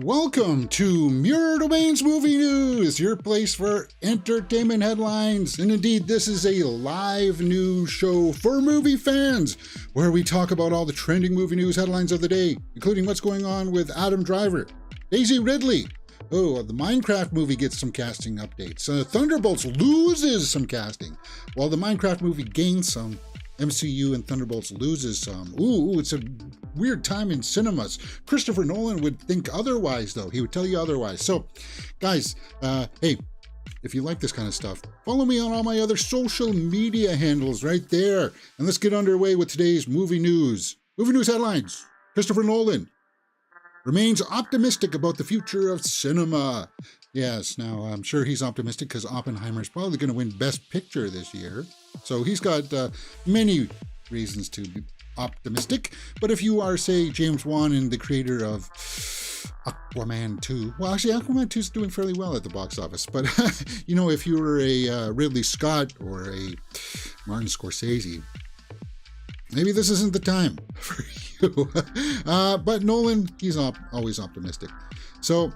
Welcome to Mirror Domains Movie News, your place for entertainment headlines. And indeed, this is a live news show for movie fans, where we talk about all the trending movie news headlines of the day, including what's going on with Adam Driver, Daisy Ridley. Oh, the Minecraft movie gets some casting updates. Thunderbolts loses some casting, while the Minecraft movie gains some. MCU and Thunderbolts loses some. Ooh, it's a weird time in cinemas. Christopher Nolan would think otherwise, though. He would tell you otherwise. So, guys, hey, if you like this kind of stuff, follow me on all my other social media handles right there. And let's get underway with today's movie news. Movie news headlines. Christopher Nolan remains optimistic about the future of cinema. Yes, now I'm sure he's optimistic because Oppenheimer is probably going to win Best Picture this year. So he's got many reasons to be optimistic. But if you are, say, James Wan and the creator of Aquaman 2, well, actually, Aquaman 2 is doing fairly well at the box office. But, you know, if you were a Ridley Scott or a Martin Scorsese, maybe this isn't the time for you. But Nolan, he's always optimistic. So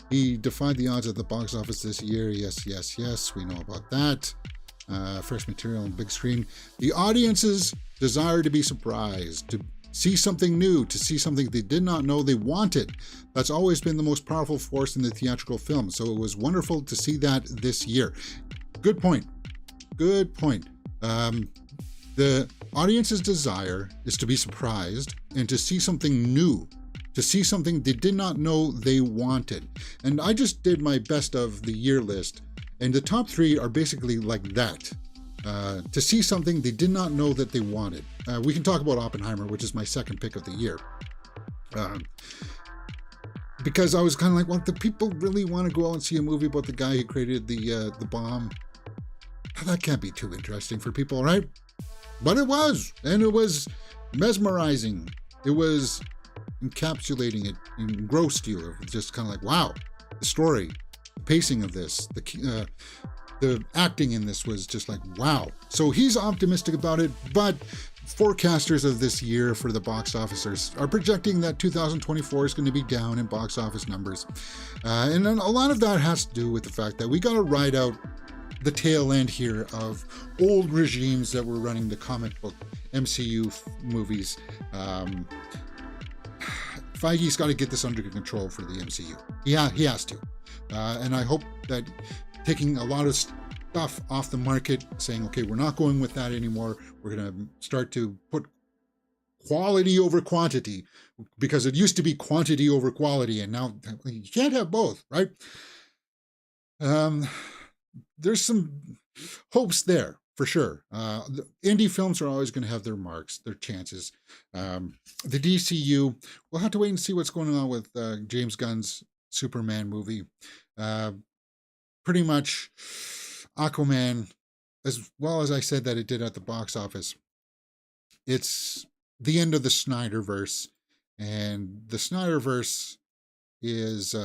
he defied the odds at the box office this year. Yes, we know about that. Fresh material on the big screen. The audience's desire to be surprised, to see something new, to see something they did not know they wanted. That's always been the most powerful force in the theatrical film. So it was wonderful to see that this year. Good point. Good point. The audience's desire is to be surprised and to see something new, to see something they did not know they wanted. And I just did my best of the year list, and the top three are basically like that. To see something they did not know that they wanted. We can talk about Oppenheimer, which is my second pick of the year. Because I was kind of like, well, do people really want to go out and see a movie about the guy who created the bomb? That can't be too interesting for people, right? But it was, and it was mesmerizing. It was encapsulating, it engrossed you. It was just kind of like, wow, the story, the pacing of this, the acting in this was just like, wow. So he's optimistic about it, but forecasters of this year for the box officers are projecting that 2024 is going to be down in box office numbers. And then a lot of that has to do with the fact that we got to ride out the tail end here of old regimes that were running the comic book MCU movies. Feige's got to get this under control for the MCU. Yeah, he has to. And I hope that taking a lot of stuff off the market, saying, okay, we're not going with that anymore. We're going to start to put quality over quantity, because it used to be quantity over quality, and now you can't have both, right? There's some hopes there for sure. The indie films are always going to have their marks, their chances. The DCU, we'll have to wait and see what's going on with James Gunn's Superman movie. Pretty much Aquaman, as well as I said that it did at the box office, it's the end of the Snyderverse, and the Snyderverse is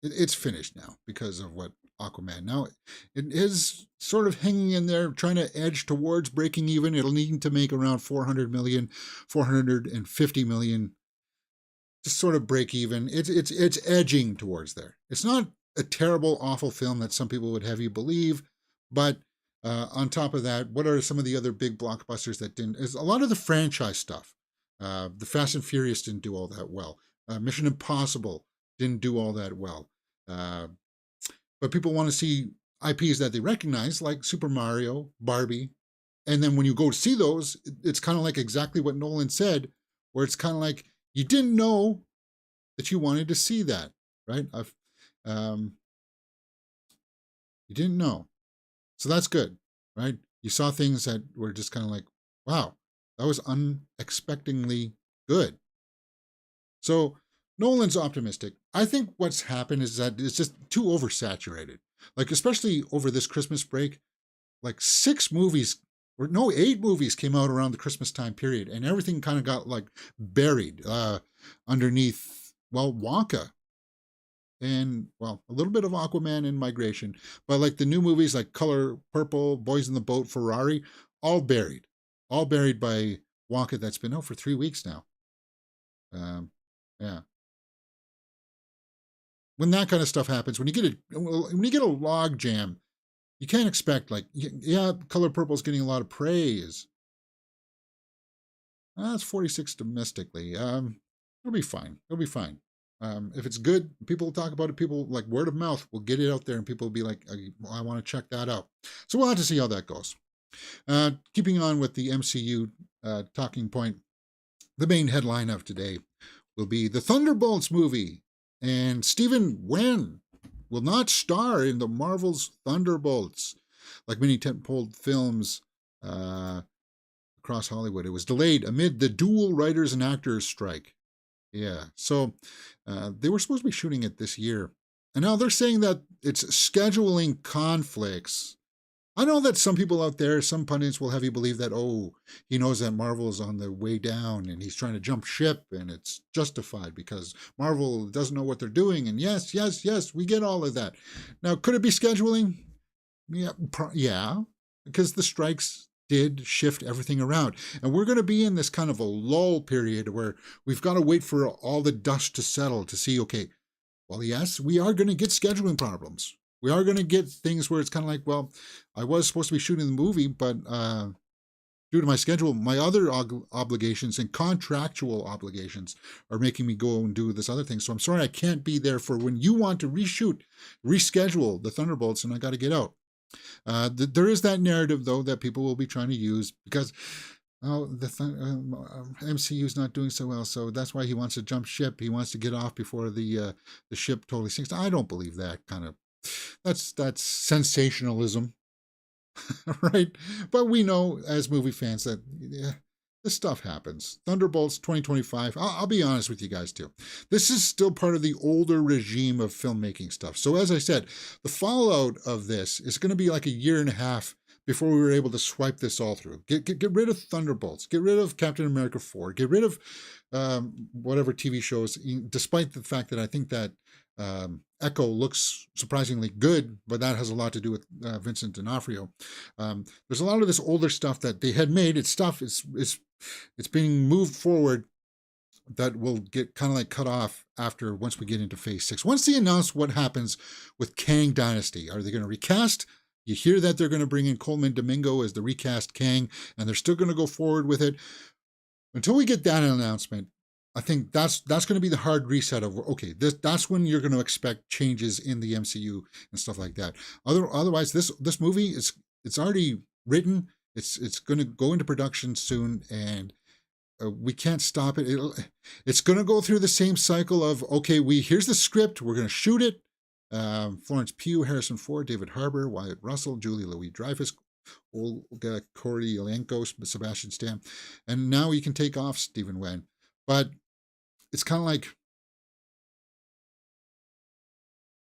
it's finished now because of what Aquaman. Now it is sort of hanging in there, trying to edge towards breaking even. It'll need to make around 400 million, 450 million to sort of break even. It's edging towards there. It's not a terrible, awful film that some people would have you believe, but on top of that, what are some of the other big blockbusters that didn't? Is a lot of the franchise stuff. The Fast and Furious didn't do all that well. Mission Impossible didn't do all that well. But people want to see IPs that they recognize, like Super Mario, Barbie. And then when you go to see those, it's kind of like exactly what Nolan said, where it's kind of like, you didn't know that you wanted to see that, right? You didn't know. So that's good, right? You saw things that were just kind of like, wow, that was unexpectedly good. So Nolan's optimistic. I think what's happened is that it's just too oversaturated. Like, especially over this Christmas break, like 8 movies came out around the Christmas time period, and everything kind of got like buried underneath, well, Wonka and, well, a little bit of Aquaman and Migration, but like the new movies like Color Purple, Boys in the Boat, Ferrari, all buried by Wonka that's been out for 3 weeks now. Yeah. when that kind of stuff happens, when you get a log jam, you can't expect like, yeah, Color Purple's getting a lot of praise. That's 46 domestically. It'll be fine. It'll be fine. If it's good, people will talk about it. People like word of mouth will get it out there, and people will be like, I want to check that out. So we'll have to see how that goes. Keeping on with the MCU talking point, the main headline of today will be the Thunderbolts movie, and Stephen Wen will not star in the Marvel's Thunderbolts. Like many tentpole films across Hollywood, it was delayed amid the dual writers and actors strike. Yeah, so they were supposed to be shooting it this year, and now they're saying that it's scheduling conflicts. I know that some people out there, some pundits will have you believe that, oh, he knows that Marvel is on the way down and he's trying to jump ship and it's justified because Marvel doesn't know what they're doing. And yes, we get all of that. Now, could it be scheduling? Yeah, because the strikes did shift everything around. And we're going to be in this kind of a lull period where we've got to wait for all the dust to settle to see, okay, well, yes, we are going to get scheduling problems. We are going to get things where it's kind of like, well, I was supposed to be shooting the movie, but due to my schedule, my other obligations and contractual obligations are making me go and do this other thing. So I'm sorry I can't be there for when you want to reschedule the Thunderbolts, and I got to get out. There is that narrative, though, that people will be trying to use because the MCU is not doing so well, so that's why he wants to jump ship. He wants to get off before the ship totally sinks. I don't believe that kind of. That's sensationalism, right? But we know as movie fans that this stuff happens. Thunderbolts 2025. I'll be honest with you guys too. This is still part of the older regime of filmmaking stuff. So as I said, the fallout of this is going to be like a year and a half before we were able to swipe this all through. Get rid of Thunderbolts. Get rid of Captain America 4. Get rid of whatever TV shows, despite the fact that I think that Echo looks surprisingly good, but that has a lot to do with Vincent D'Onofrio. There's a lot of this older stuff that they had made. It's being moved forward that will get kind of like cut off once we get into phase 6. Once they announce what happens with Kang Dynasty, are they going to recast? You hear that they're going to bring in Coleman Domingo as the recast Kang, and they're still going to go forward with it. Until we get that announcement, I think that's going to be the hard reset of, okay, that's when you're going to expect changes in the MCU and stuff like that. Otherwise, this movie it's already written. It's going to go into production soon, and we can't stop it. It's going to go through the same cycle of, okay, here's the script, we're going to shoot it. Florence Pugh, Harrison Ford, David Harbour, Wyatt Russell, Julie Louis-Dreyfus, Olga Kurylenko, Sebastian Stan, and now you can take off Stephen Wen. But it's kind of like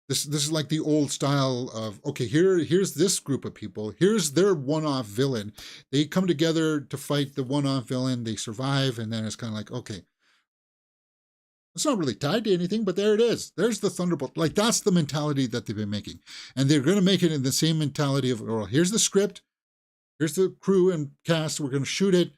this is like the old style of, okay, here's this group of people, here's their one-off villain. They come together to fight the one-off villain, they survive, and then it's kind of like, okay, it's not really tied to anything, but there it is. There's the Thunderbolt. Like, that's the mentality that they've been making. And they're going to make it in the same mentality of, well, here's the script, here's the crew and cast, we're going to shoot it,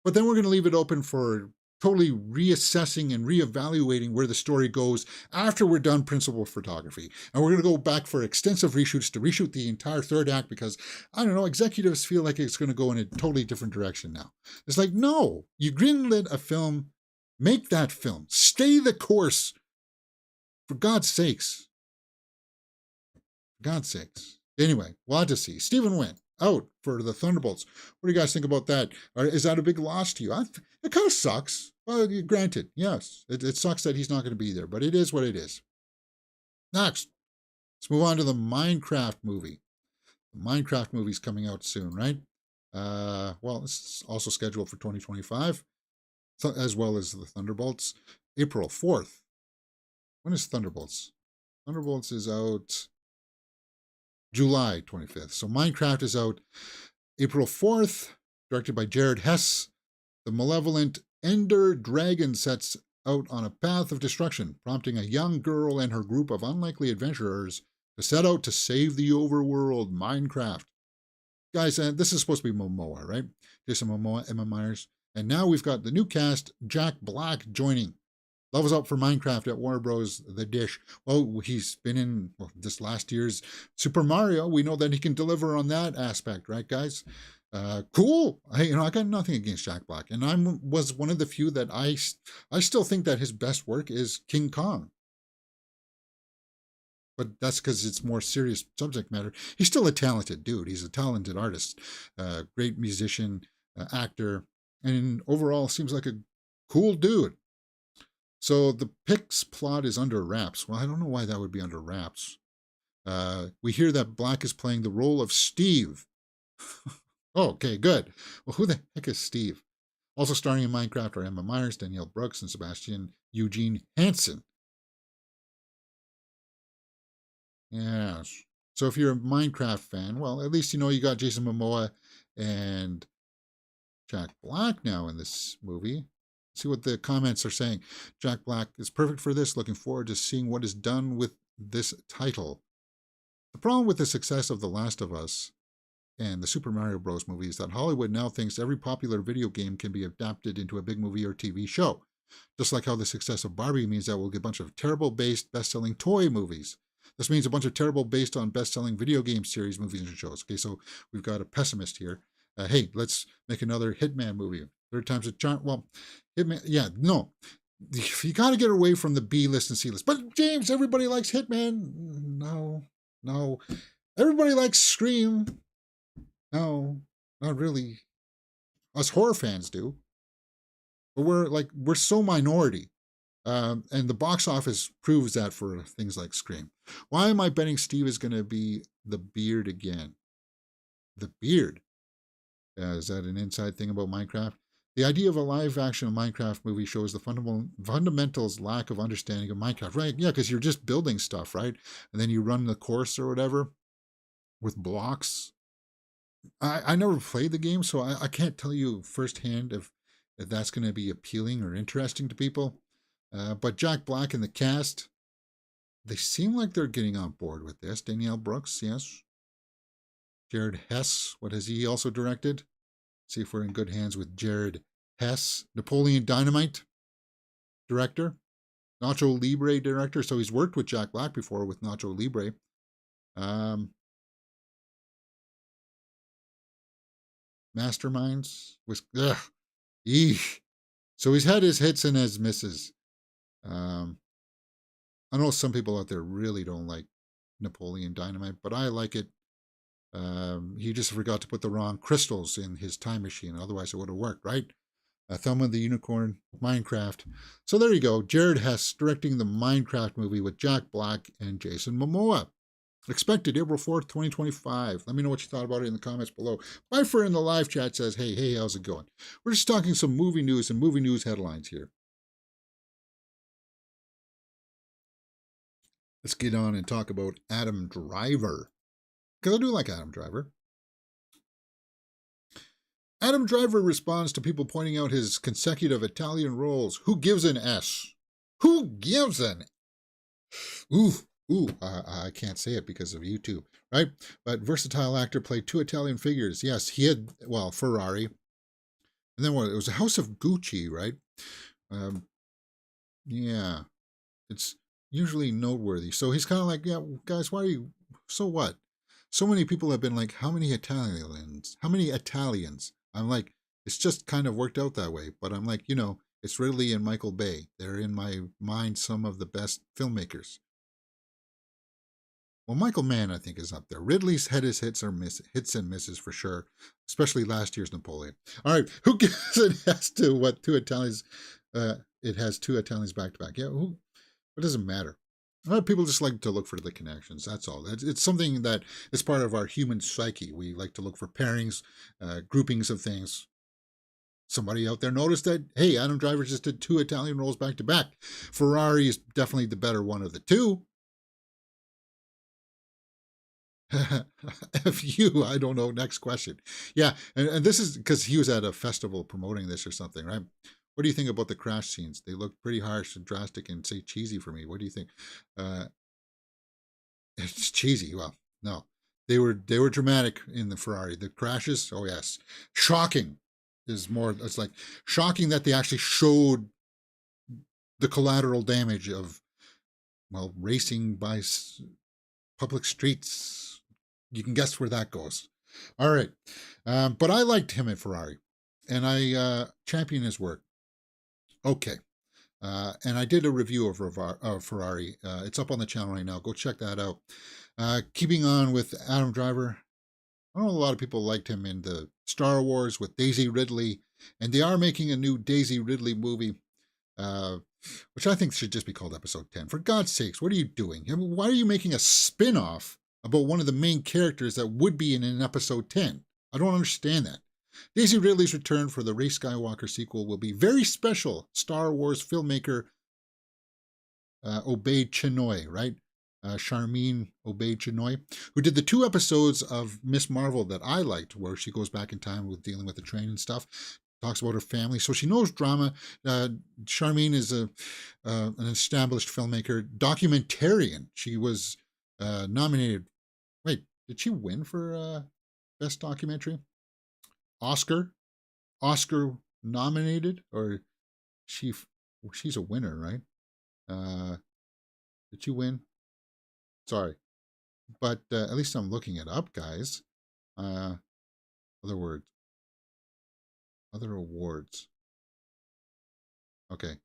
but then we're going to leave it open for totally reassessing and reevaluating where the story goes after we're done principal photography. And we're going to go back for extensive reshoots to reshoot the entire third act because, I don't know, executives feel like it's going to go in a totally different direction now. It's like, no, you greenlit a film, make that film, stay the course, for God's sakes. For God's sakes. Anyway, we'll have to see. Stephen Wen, out for the Thunderbolts. What do you guys think about that? Is that a big loss to you? It kind of sucks. Well, granted, yes, it sucks that he's not going to be there, but it is what it is. Next, let's move on to the Minecraft movie. The Minecraft movie's coming out soon, right? Well, it's also scheduled for 2025, as well as the Thunderbolts. April 4th. When is Thunderbolts? Thunderbolts is out July 25th. So Minecraft is out April 4th, directed by Jared Hess. The malevolent Ender Dragon sets out on a path of destruction, prompting a young girl and her group of unlikely adventurers to set out to save the overworld, Minecraft. Guys, this is supposed to be Momoa, right? Jason Momoa, Emma Myers. And now we've got the new cast, Jack Black, joining. Levels up for Minecraft at Warner Bros. The Dish. Well, he's been in this last year's Super Mario. We know that he can deliver on that aspect, right, guys? Cool. I got nothing against Jack Black, and I was one of the few that I still think that his best work is King Kong. But that's because it's more serious subject matter. He's still a talented dude. He's a talented artist, great musician, actor, and overall seems like a cool dude. So the Pix plot is under wraps. Well, I don't know why that would be under wraps. We hear that Black is playing the role of Steve. Oh, okay, good. Well, who the heck is Steve? Also starring in Minecraft are Emma Myers, Danielle Brooks, and Sebastian Eugene Hansen. Yes. So if you're a Minecraft fan, well, at least you know you got Jason Momoa and Jack Black now in this movie. See what the comments are saying. Jack Black is perfect for this. Looking forward to seeing what is done with this title. The problem with the success of The Last of Us and the Super Mario Bros. Movie is that Hollywood now thinks every popular video game can be adapted into a big movie or TV show. Just like how the success of Barbie means that we'll get a bunch of terrible based best-selling toy movies. This means a bunch of terrible based on best-selling video game series, movies, and shows. Okay, so we've got a pessimist here. Hey, let's make another Hitman movie. Third time's a charm. Well, Hitman, yeah, no. You got to get away from the B list and C list. But James, everybody likes Hitman. No. Everybody likes Scream. No, not really. Us horror fans do. But we're so minority. And the box office proves that for things like Scream. Why am I betting Steve is going to be the Beard again? The Beard? Is that an inside thing about Minecraft? The idea of a live-action Minecraft movie shows the fundamentals lack of understanding of Minecraft, right? Yeah, because you're just building stuff, right? And then you run the course or whatever with blocks. I never played the game, so I can't tell you firsthand if that's going to be appealing or interesting to people. But Jack Black and the cast, they seem like they're getting on board with this. Danielle Brooks, yes. Jared Hess, what has he also directed? See if we're in good hands with Jared Hess. Napoleon Dynamite, director. Nacho Libre, director. So he's worked with Jack Black before with Nacho Libre. Masterminds was so he's had his hits and his misses. I know some people out there really don't like Napoleon Dynamite, but I like it. He just forgot to put the wrong crystals in his time machine. Otherwise, it would have worked, right? Thelma the Unicorn, Minecraft. So there you go. Jared Hess directing the Minecraft movie with Jack Black and Jason Momoa. Expected April 4th, 2025. Let me know what you thought about it in the comments below. Pfeiffer in the live chat says, hey, how's it going? We're just talking some movie news and movie news headlines here. Let's get on and talk about Adam Driver. Because I do like Adam Driver. Adam Driver responds to people pointing out his consecutive Italian roles. Who gives an S? Who gives an? I can't say it because of YouTube, right? But versatile actor played 2 Italian figures. Yes, he had, Ferrari. And then what? It was a House of Gucci, right? Yeah, it's usually noteworthy. So he's kind of like, yeah, guys, why are you, so what? So many people have been like, how many Italians? How many Italians? I'm like, it's just kind of worked out that way. But I'm like, it's Ridley and Michael Bay. They're in my mind some of the best filmmakers. Well, Michael Mann, I think, is up there. Ridley's had his hits and misses for sure, especially last year's Napoleon. All right, who gives it has to what 2 Italians? It has 2 Italians back to back. Yeah, what does it matter? People just like to look for the connections. That's all. It's something that is part of our human psyche. We like to look for pairings, groupings of things. Somebody out there noticed that, hey, Adam Driver just did 2 Italian roles back to back. Ferrari is definitely the better one of the 2. F you, I don't know. Next question. Yeah, and this is because he was at a festival promoting this or something, right? What do you think about the crash scenes? They look pretty harsh and drastic and say cheesy for me. What do you think? It's cheesy. Well, no, they were dramatic in the Ferrari. The crashes, oh yes, shocking is more. It's like shocking that they actually showed the collateral damage of, well, racing by public streets. You can guess where that goes. All right. But I liked him at Ferrari, and I champion his work. Okay. And I did a review of Ferrari. It's up on the channel right now. Go check that out. Keeping on with Adam Driver, I know a lot of people liked him in the Star Wars with Daisy Ridley, and they are making a new Daisy Ridley movie, which I think should just be called Episode 10. For God's sakes, what are you doing? I mean, why are you making a spin-off about one of the main characters that would be in an Episode 10? I don't understand that. Daisy Ridley's return for the Rey Skywalker sequel will be very special. Star Wars filmmaker Obaid Chinoy, right? Charmin Obaid Chinoy, who did the 2 episodes of Miss Marvel that I liked, where she goes back in time with dealing with the train and stuff, talks about her family. So she knows drama. Charmin is an established filmmaker, documentarian. She was nominated. Wait, did she win for Best Documentary? Oscar nominated, or she's a winner, right? Did she win? Sorry, but at least I'm looking it up, guys. Other awards. Okay.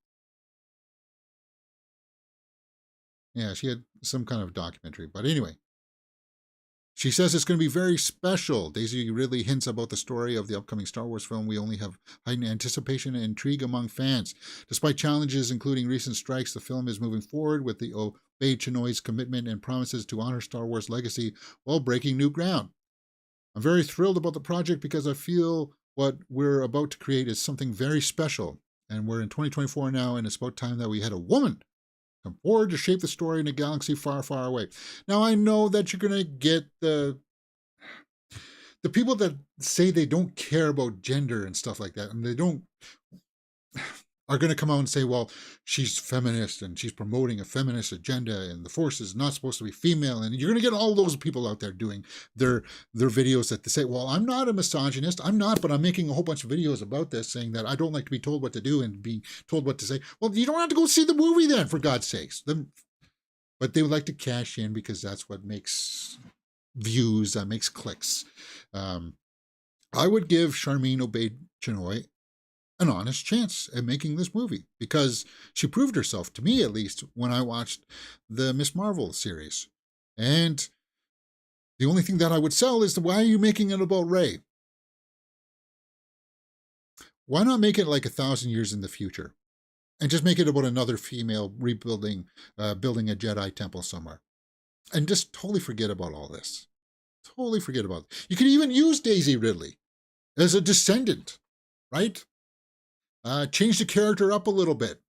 Yeah, she had some kind of documentary, but anyway. She says it's going to be very special. Daisy Ridley hints about the story of the upcoming Star Wars film. We only have heightened anticipation and intrigue among fans. Despite challenges, including recent strikes, the film is moving forward with the Obaid Chinoy's commitment and promises to honor Star Wars legacy while breaking new ground. I'm very thrilled about the project because I feel what we're about to create is something very special. And we're in 2024 now, and it's about time that we had a woman come forward to shape the story in a galaxy far, far away. Now, I know that you're going to get the people that say they don't care about gender and stuff like that, and they don't, are going to come out and say, well, she's feminist and she's promoting a feminist agenda and the Force is not supposed to be female. And you're going to get all those people out there doing their videos that they say, well, I'm not a misogynist. I'm not, but I'm making a whole bunch of videos about this, saying that I don't like to be told what to do and be told what to say. Well, you don't have to go see the movie then, for God's sakes. But they would like to cash in because that's what makes views, that makes clicks. I would give Charmin Obaid Chinoy an honest chance at making this movie, because she proved herself, to me at least, when I watched the Miss Marvel series. And the only thing that I would sell is, why are you making it about Rey? Why not make it like 1,000 years in the future and just make it about another female rebuilding, building a Jedi temple somewhere, and just totally forget about all this. Totally forget about it. You could even use Daisy Ridley as a descendant, right? Change the character up a little bit.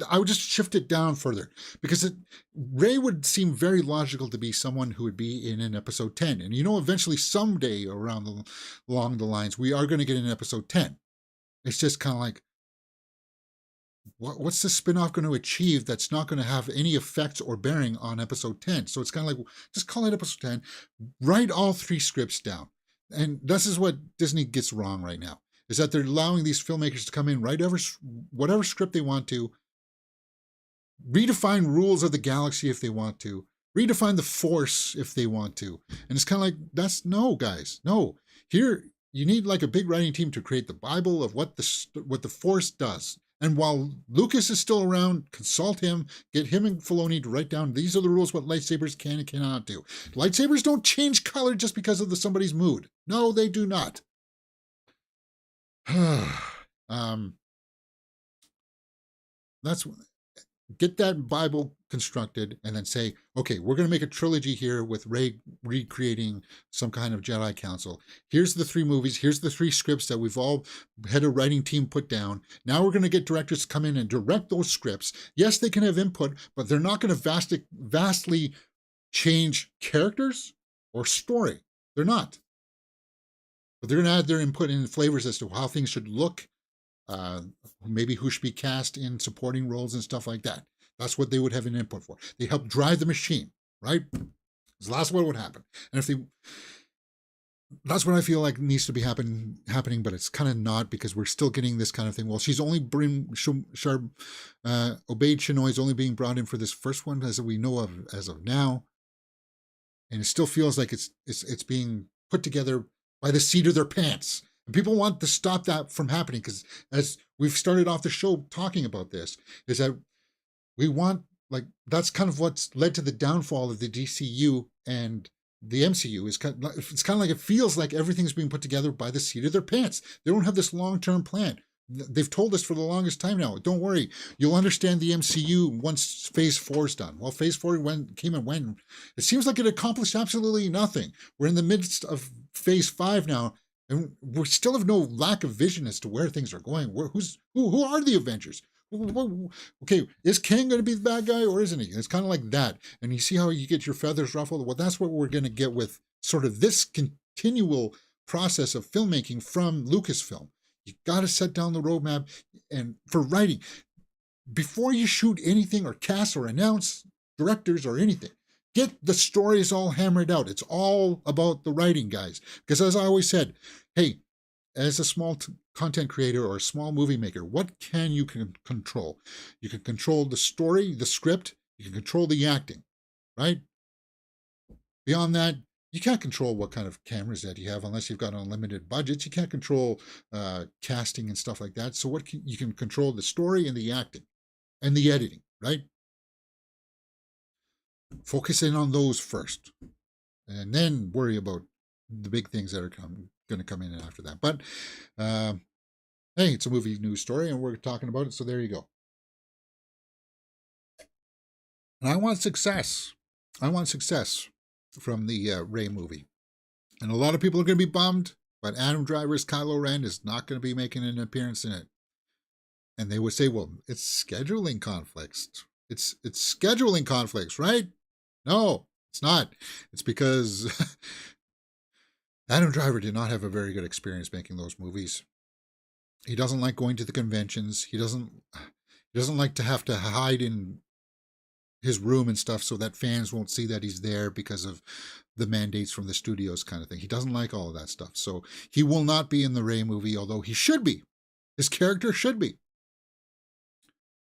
I would just shift it down further, because Rey would seem very logical to be someone who would be in an episode 10. And eventually someday along the lines, we are going to get an episode 10. It's just kind of like, what's the spinoff going to achieve that's not going to have any effects or bearing on episode 10? So it's kind of like, just call it episode 10, write all 3 scripts down. And this is what Disney gets wrong right now, is that they're allowing these filmmakers to come in, write whatever script they want to, redefine rules of the galaxy if they want to, redefine the Force if they want to. And it's kind of like, no, guys, no. Here, you need like a big writing team to create the Bible of what the Force does. And while Lucas is still around, consult him, get him and Filoni to write down, these are the rules, what lightsabers can and cannot do. Lightsabers don't change color just because of somebody's mood. No, they do not. Get that Bible constructed and then say, okay, we're going to make a trilogy here with Rey recreating some kind of Jedi Council. Here's the 3 movies. Here's the 3 scripts that we've all had a writing team put down. Now we're going to get directors to come in and direct those scripts. Yes, they can have input, but they're not going to vastly change characters or story. They're not. But they're going to add their input and flavors as to how things should look, maybe who should be cast in supporting roles and stuff like that. That's what they would have an input for. They help drive the machine, right? So that's what would happen. And if they, that's what I feel like needs to be happening, but it's kind of not, because we're still getting this kind of thing. Well, she's only Obaid Chinoy is only being brought in for this first one, as we know of as of now, and it still feels like it's being put together by the seat of their pants. And people want to stop that from happening, because as we've started off the show talking about this, is that we want, like, that's kind of what's led to the downfall of the DCU and the MCU. It's kind of like, it feels like everything's being put together by the seat of their pants. They don't have this long-term plan. They've told us for the longest time now, don't worry, you'll understand the MCU once Phase 4 is done. Well, Phase 4 came and went. It seems like it accomplished absolutely nothing. We're in the midst of Phase 5 now, and we still have no lack of vision as to where things are going. Who are the Avengers? Okay, is Kang going to be the bad guy, or isn't he? It's kind of like that. And you see how you get your feathers ruffled? Well, that's what we're going to get with sort of this continual process of filmmaking from Lucasfilm. You got to set down the roadmap, and for writing, before you shoot anything or cast or announce directors or anything, get the stories all hammered out. It's all about the writing, guys. Because as I always said, hey, as a small content creator or a small movie maker, what can you control? You can control the story, the script, you can control the acting, right? Beyond that, you can't control what kind of cameras that you have unless you've got unlimited budgets. You can't control casting and stuff like that. So you can control the story and the acting and the editing, right? Focus in on those first, and then worry about the big things that are going to come in after that. But hey, it's a movie news story, and we're talking about it, so there you go. And I want success. I want success from the Rey movie. And a lot of people are going to be bummed, but Adam Driver's Kylo Ren is not going to be making an appearance in it. And they would say, well, it's scheduling conflicts. It's scheduling conflicts, right? No, it's not. It's because Adam Driver did not have a very good experience making those movies. He doesn't like going to the conventions. He doesn't like to have to hide in his room and stuff so that fans won't see that he's there because of the mandates from the studios, kind of thing. He doesn't like all of that stuff. So he will not be in the Rey movie, although he should be. His character should be.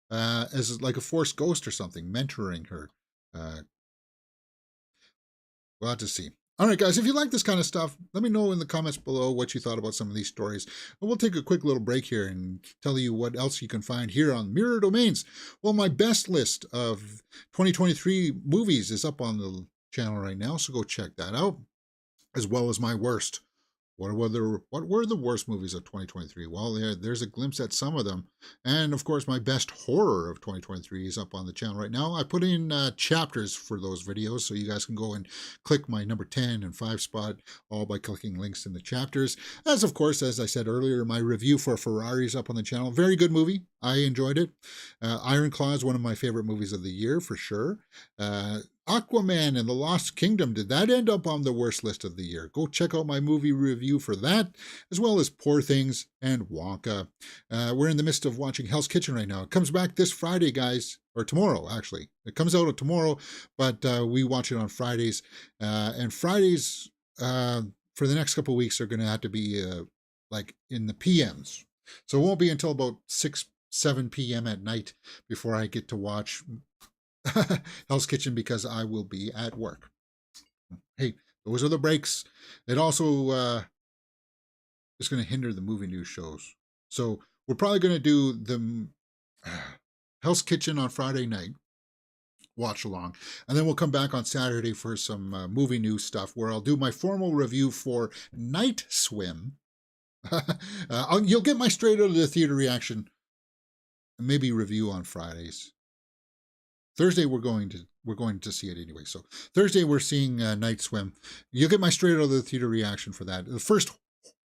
As like a Force ghost or something, mentoring her. We'll have to see. All right, guys, if you like this kind of stuff, let me know in the comments below what you thought about some of these stories. And we'll take a quick little break here and tell you what else you can find here on Mirror Domains. Well, my best list of 2023 movies is up on the channel right now, so go check that out, as well as my worst. What were the worst movies of 2023? Well, there's a glimpse at some of them. And, of course, my best horror of 2023 is up on the channel right now. I put in chapters for those videos, so you guys can go and click my number 10 and 5 spot, all by clicking links in the chapters. As, of course, as I said earlier, my review for Ferrari is up on the channel. Very good movie. I enjoyed it. Iron Claw is one of my favorite movies of the year, for sure. Aquaman and the Lost Kingdom, did that end up on the worst list of the year? Go check out my movie review for that, as well as Poor Things and Wonka. We're in the midst of watching Hell's Kitchen right now. It comes back this Friday, guys, or tomorrow, actually. It comes out tomorrow, but we watch it on Fridays. And Fridays, for the next couple of weeks, are going to have to be like in the PMs. So it won't be until about 7 p.m. at night before I get to watch Hell's Kitchen, because I will be at work. Hey, those are the breaks. It also is going to hinder the movie news shows. So we're probably going to do the Hell's Kitchen on Friday night, watch along, and then we'll come back on Saturday for some movie news stuff, where I'll do my formal review for Night Swim. You'll get my straight out of the theater reaction, and maybe review on Fridays. Thursday we're going to see it anyway. So Thursday we're seeing Night Swim. You'll get my straight out of the theater reaction for that. The first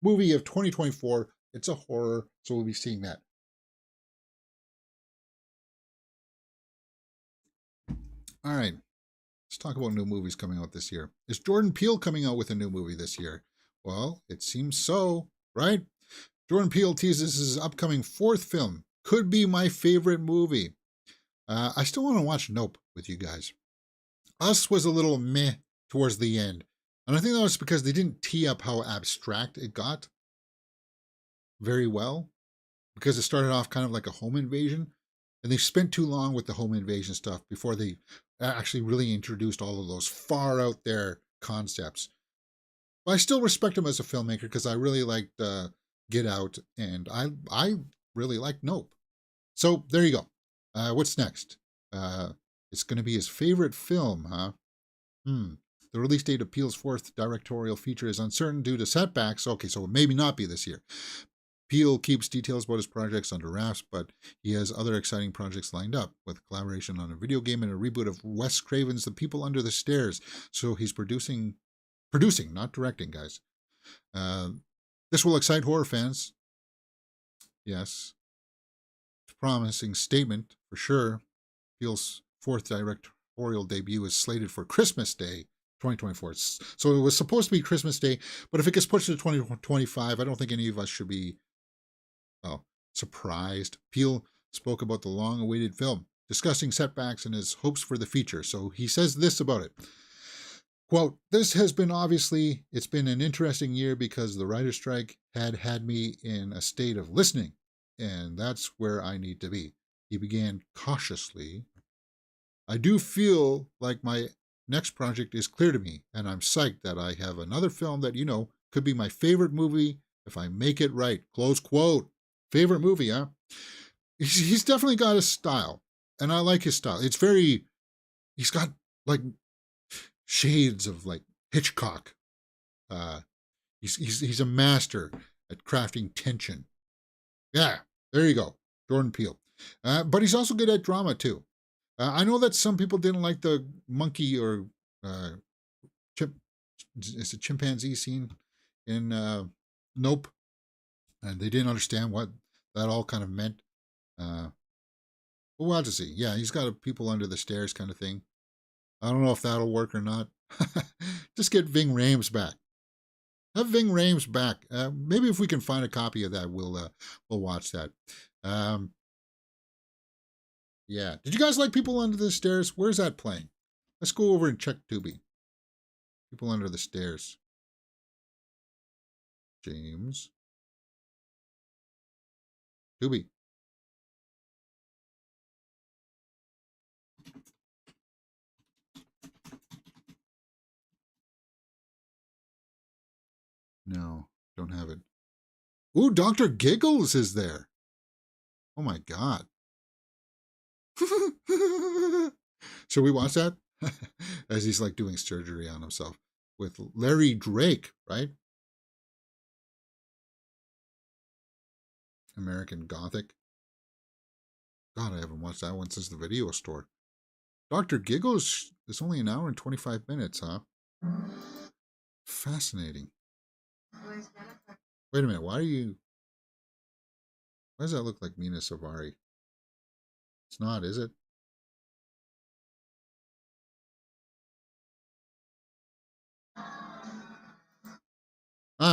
movie of 2024. It's a horror, so we'll be seeing that. All right, let's talk about new movies coming out this year. Is Jordan Peele coming out with a new movie this year? Well, it seems so, right? Jordan Peele teases his upcoming 4th film. Could be my favorite movie. I still want to watch Nope with you guys. Us was a little meh towards the end. And I think that was because they didn't tee up how abstract it got very well, because it started off kind of like a home invasion, and they spent too long with the home invasion stuff before they actually really introduced all of those far out there concepts. But I still respect him as a filmmaker because I really liked Get Out, and I really liked Nope. So there you go. What's next? It's going to be his favorite film, huh? The release date of Peele's fourth directorial feature is uncertain due to setbacks. Okay, so it maybe not be this year. Peele keeps details about his projects under wraps, but he has other exciting projects lined up, with collaboration on a video game and a reboot of Wes Craven's The People Under the Stairs. So he's producing, not directing, guys. This will excite horror fans. Yes. It's a promising statement, for sure. Peele's fourth directorial debut is slated for Christmas Day, 2024. So it was supposed to be Christmas Day, but if it gets pushed to 2025, I don't think any of us should be, well, surprised. Peele spoke about the long-awaited film, discussing setbacks and his hopes for the future. So he says this about it. Quote, "This has been it's been an interesting year because the writer's strike had me in a state of listening, and that's where I need to be." He began cautiously. "I do feel like my next project is clear to me, and I'm psyched that I have another film that, could be my favorite movie if I make it right." Close quote. Favorite movie, huh? He's definitely got a style, and I like his style. He's got like shades of like Hitchcock. He's a master at crafting tension. Yeah, there you go, Jordan Peele. But he's also good at drama too. I know that some people didn't like the monkey or it's a chimpanzee scene in Nope, and they didn't understand what that all kind of meant. But we'll have to see. Yeah, he's got a people under the stairs kind of thing. I don't know if that'll work or not. Just get Ving Rhames back. Have Ving Rhames back. Maybe if we can find a copy of that, we'll watch that. Yeah. Did you guys like People Under the Stairs? Where's that playing? Let's go over and check Tubi. People Under the Stairs. James. Tubi. No, don't have it. Ooh, Dr. Giggles is there. Oh my God. Should we watch that? As he's like doing surgery on himself with Larry Drake, right? American Gothic. God, I haven't watched that one since the video store. Dr. Giggles is only an hour and 25 minutes, huh? Fascinating. Wait a minute, why does that look like Mina Savari? It's not, is it? I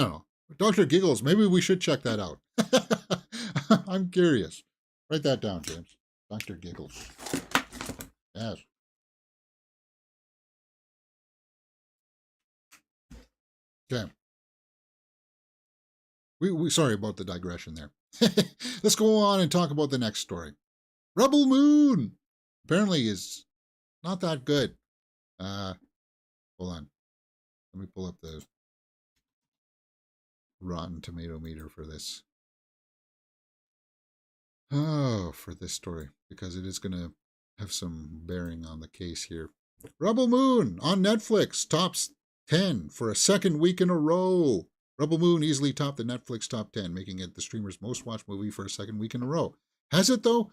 don't know. Dr. Giggles, maybe we should check that out. I'm curious. Write that down, James. Dr. Giggles. Yes. Okay. We sorry about the digression there. Let's go on and talk about the next story. Rebel Moon apparently is not that good. Hold on. Let me pull up the Rotten Tomato meter for this. Oh, for this story, because it is going to have some bearing on the case here. Rebel Moon on Netflix tops 10 for a second week in a row. Rebel Moon easily topped the Netflix top 10, making it the streamer's most watched movie for a second week in a row. Has it, though?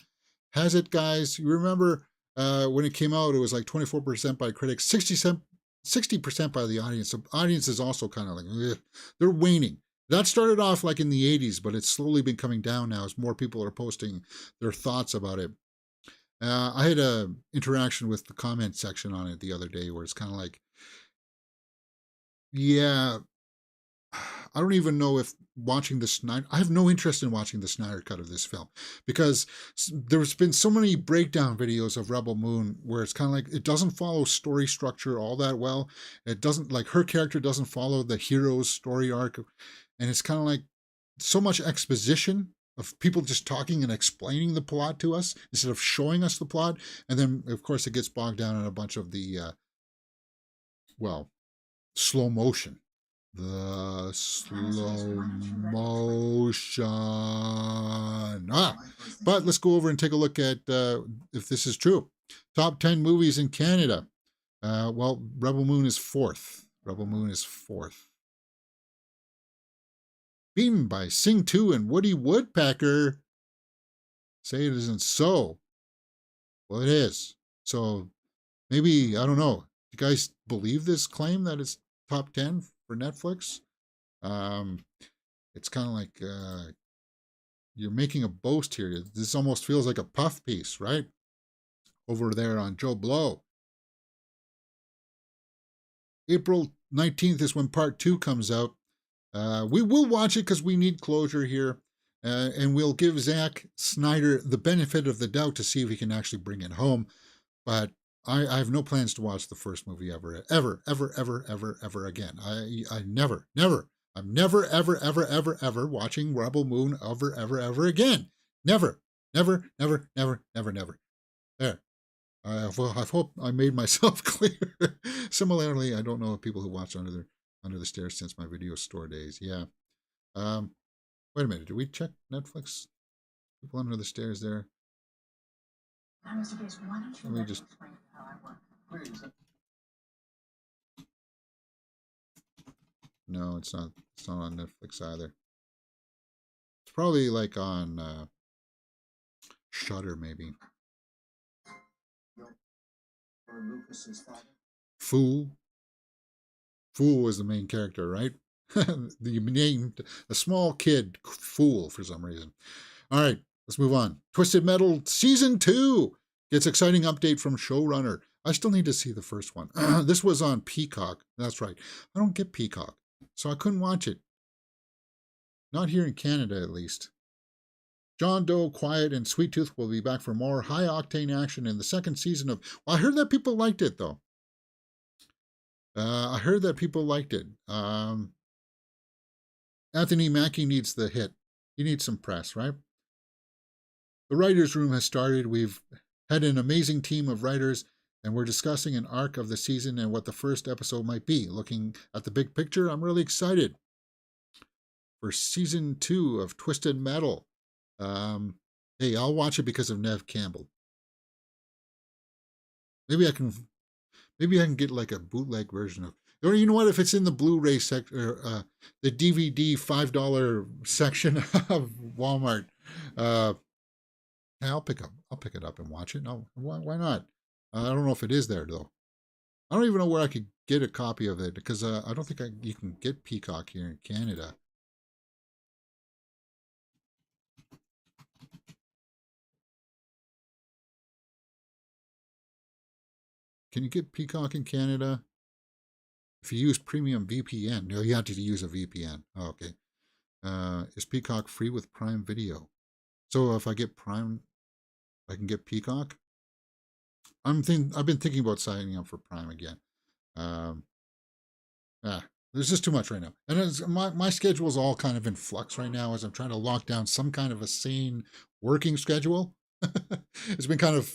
Has it, guys? You remember when it came out, it was like 24% by critics, 60% by the audience. The audience is also kind of like, ugh, they're waning. That started off like in the 80s, but it's slowly been coming down now as more people are posting their thoughts about it. I had an interaction with the comment section on it the other day where it's kind of like, yeah, I don't even know if watching the Snyder, I have no interest in watching the Snyder cut of this film because there's been so many breakdown videos of Rebel Moon where it's kind of like it doesn't follow story structure all that well. It doesn't, like, her character doesn't follow the hero's story arc. And it's kind of like so much exposition of people just talking and explaining the plot to us instead of showing us the plot. And then, of course, it gets bogged down in a bunch of the, well, slow motion. The slow motion. But let's go over and take a look at if this is true. Top 10 movies in Canada. Well, Rebel Moon is fourth. Rebel Moon is fourth. Beaten by Sing 2 and Woody Woodpecker. Say it isn't so. Well, it is. So maybe, I don't know. Do you guys believe this claim that it's top 10 for Netflix? It's kind of like you're making a boast here. This almost feels like a puff piece, right? Over there on Joe Blow. April 19th is when part 2 comes out. We will watch it because we need closure here. And we'll give Zack Snyder the benefit of the doubt to see if he can actually bring it home. But I have no plans to watch the first movie ever again. I'm never, ever watching Rebel Moon ever again. Never. There. I hope I made myself clear. Similarly, I don't know people who watch Under the Stairs since my video store days. Yeah. Wait a minute. Did we check Netflix? People Under the Stairs there. Let me just. No, it's not. It's not on Netflix either. It's probably like on Shudder, maybe. Fool. Fool was the main character, right? You named a small kid Fool for some reason. All right, let's move on. Twisted Metal Season 2 gets exciting update from showrunner. I still need to see the first one. This was on Peacock. That's right. I don't get Peacock, so I couldn't watch it. Not here in Canada, at least. John Doe, Quiet, and Sweet Tooth will be back for more high-octane action in the second season of... Well, I heard that people liked it, though. I heard that people liked it. Anthony Mackie needs the hit. He needs some press, right? The writer's room has started. We've had an amazing team of writers, and we're discussing an arc of the season and what the first episode might be. Looking at the big picture, I'm really excited for Season 2 of Twisted Metal. Hey, I'll watch it because of Nev Campbell. Maybe I can get like a bootleg version of, or you know what, if it's in the Blu-ray section, the DVD $5 section of Walmart, I'll pick it up and watch it. No, why not? I don't know if it is there though. I don't even know where I could get a copy of it because I don't think you can get Peacock here in Canada. Can you get Peacock in Canada? If you use premium VPN, no, you have to use a VPN. Oh, okay. Is Peacock free with Prime Video? So if I get Prime, I can get Peacock? I've been thinking about signing up for Prime again. There's just too much right now. And my schedule is all kind of in flux right now as I'm trying to lock down some kind of a sane working schedule. It's been kind of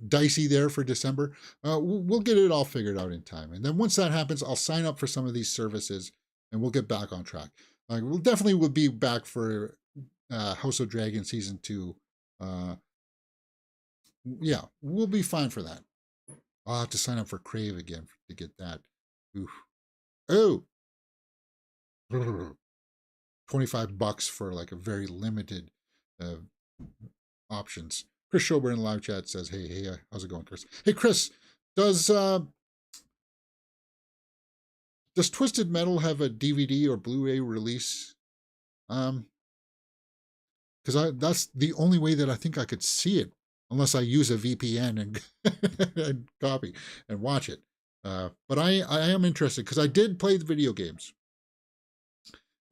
dicey there for December. We'll get it all figured out in time. And then once that happens, I'll sign up for some of these services and we'll get back on track. We'll definitely be back for House of Dragon Season 2. Yeah, we'll be fine for that. I'll have to sign up for Crave again to get that. Oof. Oh! $25 for like a very limited options. Chris Schober in the live chat says, hey, how's it going, Chris? Hey, Chris, does Twisted Metal have a DVD or Blu-ray release? Because that's the only way that I think I could see it, unless I use a VPN and, and copy and watch it. But I am interested because I did play the video games.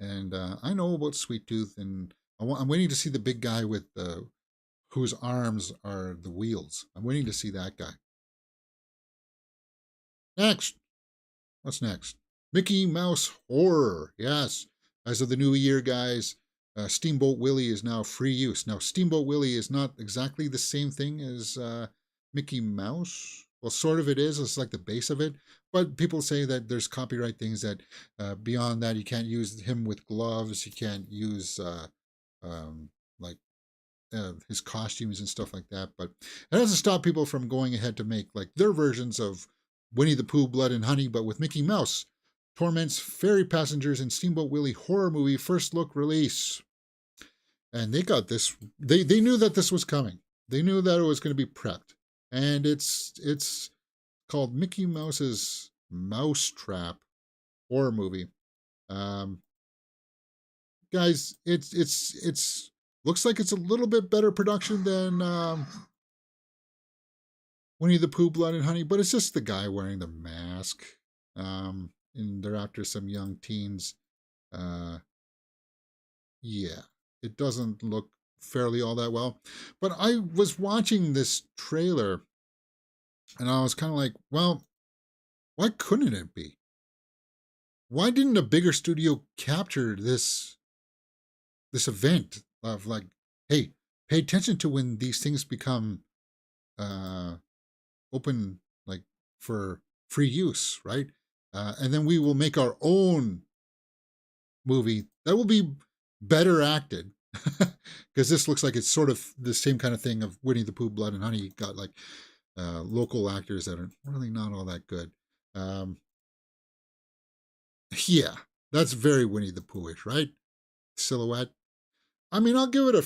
And I know about Sweet Tooth, and I'm waiting to see the big guy with whose arms are the wheels. I'm waiting to see that guy. Next, what's next? Mickey Mouse Horror. Yes, as of the new year, guys, Steamboat Willie is now free use. Now, Steamboat Willie is not exactly the same thing as Mickey Mouse. Well, sort of it is. It's like the base of it. But people say that there's copyright things that beyond that, you can't use him with gloves. You can't use like his costumes and stuff like that. But it doesn't stop people from going ahead to make like their versions of Winnie the Pooh, Blood and Honey, but with Mickey Mouse. Torments ferry passengers in Steamboat Willie horror movie first look release. And they got this. They knew that this was coming. They knew that it was going to be prepped. And it's called Mickey Mouse's Mousetrap horror movie. Um, guys, it's looks like it's a little bit better production than Winnie the Pooh, Blood and Honey, but it's just the guy wearing the mask. And they're after some young teens. Uh, yeah, it doesn't look fairly all that well. But I was watching this trailer, and I was kind of like, well, why couldn't it be? Why didn't a bigger studio capture this event of like, hey, pay attention to when these things become open, like for free use, right? And then we will make our own movie that will be better acted, because this looks like it's sort of the same kind of thing of Winnie the Pooh, Blood and Honey. You got like local actors that are really not all that good. Yeah, that's very Winnie the Pooh-ish, right? Silhouette. I mean, I'll give it a.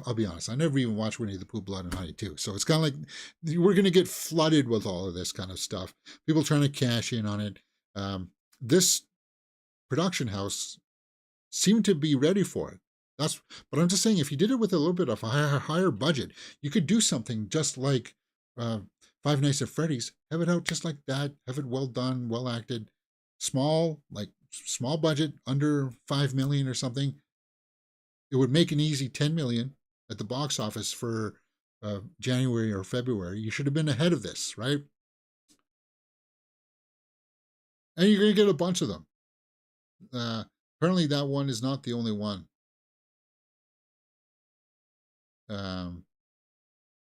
I'll be honest. I never even watched Winnie the Pooh, Blood and Honey too. So it's kind of like we're going to get flooded with all of this kind of stuff. People trying to cash in on it. This production house seemed to be ready for it. But I'm just saying, if you did it with a little bit of a higher budget, you could do something just like Five Nights at Freddy's. Have it out just like that. Have it well done, well acted, small budget, under 5 million or something. It would make an easy 10 million at the box office for January or February. You should have been ahead of this, right? And you're going to get a bunch of them. Apparently, that one is not the only one.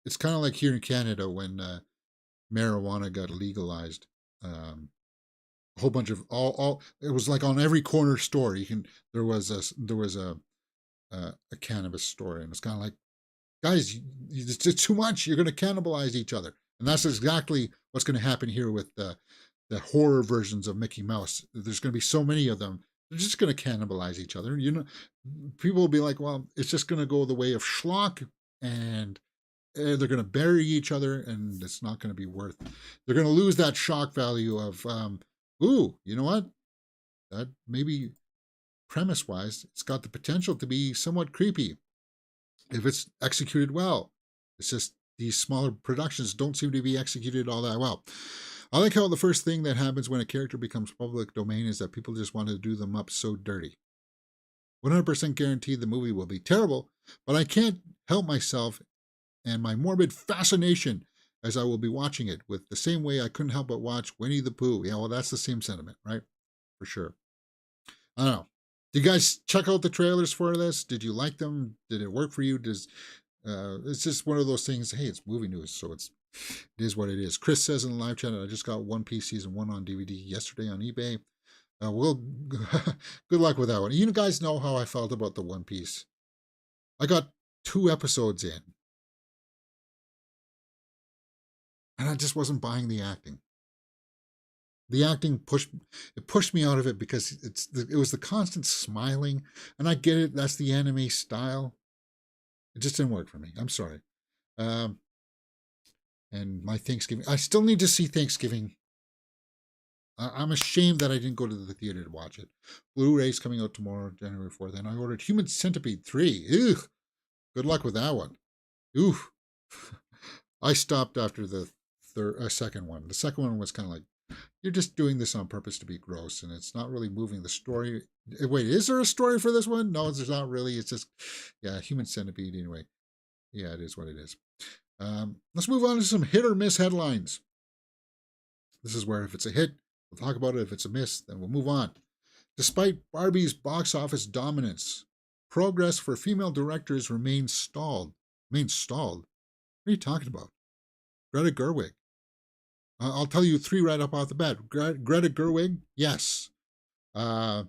It's kind of like here in Canada when marijuana got legalized. A whole bunch of all. It was like on every corner store. There was a cannabis store, and it's kind of like, guys, it's just too much. You're going to cannibalize each other, and that's exactly what's going to happen here with the horror versions of Mickey Mouse. There's going to be so many of them. They're just going to cannibalize each other. You know, people will be like, well, it's just going to go the way of schlock, and they're going to bury each other, and it's not going to be worth. They're going to lose that shock value of, ooh, you know what? That maybe premise wise, it's got the potential to be somewhat creepy if it's executed well. It's just these smaller productions don't seem to be executed all that well. I like how the first thing that happens when a character becomes public domain is that people just want to do them up so dirty. 100% guaranteed the movie will be terrible, but I can't help myself and my morbid fascination as I will be watching it, with the same way I couldn't help but watch Winnie the Pooh. Yeah, well, that's the same sentiment, right? For sure. I don't know. Did you guys check out the trailers for this? Did you like them? Did it work for you? It's just one of those things. Hey, it's movie news, so it is what it is. Chris says in the live chat, I just got One Piece season 1 on DVD yesterday on eBay. Well, good luck with that one. You guys know how I felt about the One Piece. I got 2 episodes in, and I just wasn't buying the acting. The acting pushed me out of it because it was the constant smiling, and I get it. That's the anime style. It just didn't work for me. I'm sorry. And my Thanksgiving, I still need to see Thanksgiving. I'm ashamed that I didn't go to the theater to watch it. Blu-ray's coming out tomorrow, January 4th, and I ordered Human Centipede 3. Ew. Good luck with that one. Oof. I stopped after the second one. The second one was kind of like, you're just doing this on purpose to be gross, and it's not really moving the story. Wait, is there a story for this one? No, there's not really. It's just, yeah, human centipede anyway. Yeah, it is what it is. Let's move on to some hit or miss headlines. This is where if it's a hit, we'll talk about it. If it's a miss, then we'll move on. Despite Barbie's box office dominance, progress for female directors remains stalled. Remains stalled? What are you talking about? Greta Gerwig. I'll tell you three right up off the bat. Greta Gerwig, yes. Coppola,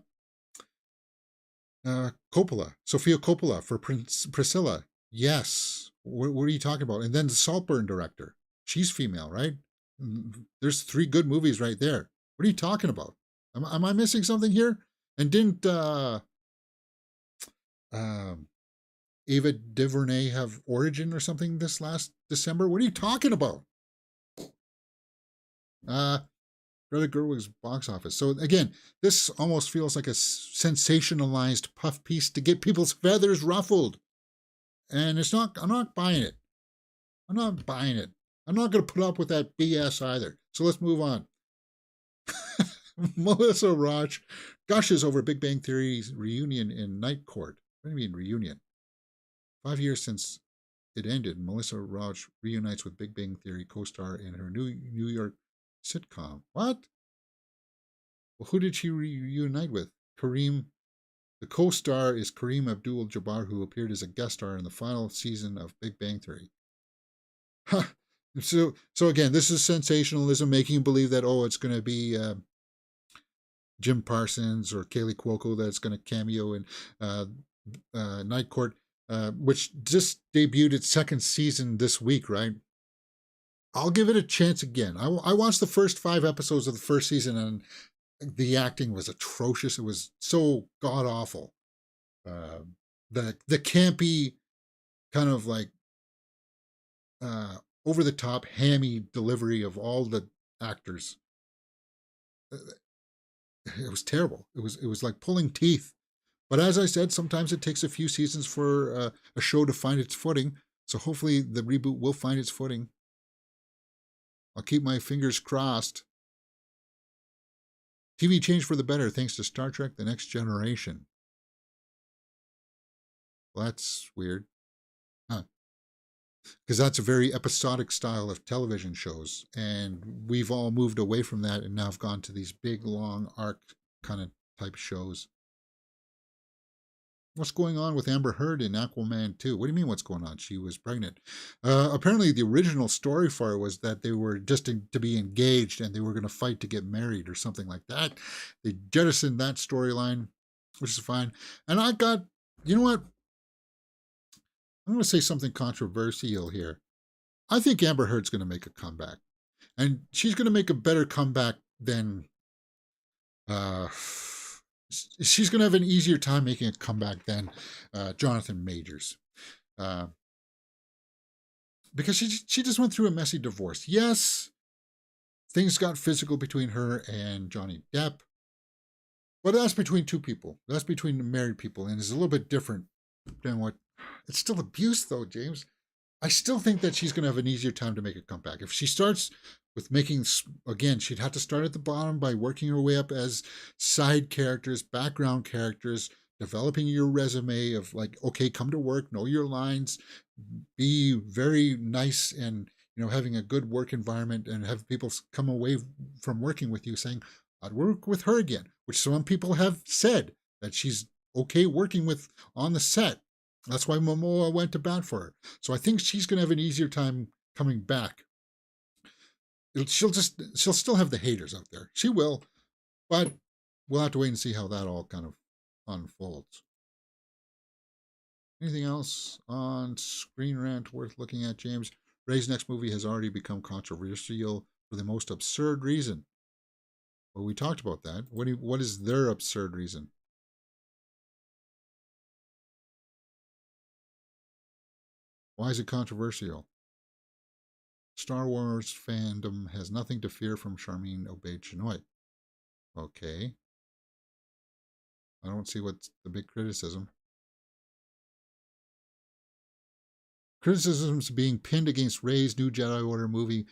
Sofia Coppola for Priscilla, yes. What are you talking about? And then the Saltburn director, she's female, right? There's three good movies right there. What are you talking about? Am I missing something here? And didn't Ava DuVernay have Origin or something this last December? What are you talking about? Greta Gerwig's box office. So again, this almost feels like a sensationalized puff piece to get people's feathers ruffled. And it's not, I'm not buying it. I'm not buying it. I'm not going to put up with that BS either. So let's move on. Melissa Roach gushes over Big Bang Theory's reunion in Night Court. What do you mean reunion? 5 years since it ended, Melissa Roach reunites with Big Bang Theory co-star in her New York sitcom. What? Well, who did she reunite with? Kareem. The co-star is Kareem Abdul-Jabbar, who appeared as a guest star in the final season of Big Bang Theory. Huh. So again, this is sensationalism, making you believe that, oh, it's going to be Jim Parsons or Kaylee Cuoco that's going to cameo in Night Court, which just debuted its second season this week, right? I'll give it a chance again. I watched the first 5 episodes of the first season, and the acting was atrocious. It was so god awful. The campy kind of like over the top hammy delivery of all the actors. It was terrible. It was like pulling teeth. But as I said, sometimes it takes a few seasons for a show to find its footing. So hopefully the reboot will find its footing. I'll keep my fingers crossed. TV changed for the better thanks to Star Trek The Next Generation. Well, that's weird. Huh. Because that's a very episodic style of television shows. And we've all moved away from that and now have gone to these big, long arc kind of type shows. What's going on with Amber Heard in Aquaman 2? What do you mean what's going on? She was pregnant. Apparently the original story for it was that they were just to be engaged and they were going to fight to get married or something like that. They jettisoned that storyline, which is fine. And I got, you know what? I'm going to say something controversial here. I think Amber Heard's going to make a comeback. And she's going to make a better comeback than... she's going to have an easier time making a comeback than Jonathan Majors. Because she just went through a messy divorce. Yes, things got physical between her and Johnny Depp. But that's between two people. That's between married people. And it's a little bit different than what... It's still abuse, though, James. I still think that she's going to have an easier time to make a comeback. If she starts with making, again, she'd have to start at the bottom by working her way up as side characters, background characters, developing your resume of like, okay, come to work, know your lines, be very nice and, having a good work environment and have people come away from working with you saying, I'd work with her again, which some people have said that she's okay working with on the set. That's why Momoa went to bat for her. So I think she's going to have an easier time coming back. She'll still have the haters out there. She will, but we'll have to wait and see how that all kind of unfolds. Anything else on Screen Rant worth looking at, James? Ray's next movie has already become controversial for the most absurd reason. Well, we talked about that. What is their absurd reason? Why is it controversial? Star Wars fandom has nothing to fear from Charmin Obaid-Chinoy. Okay. I don't see what's the big criticism. Criticisms being pinned against Rey's new Jedi Order movie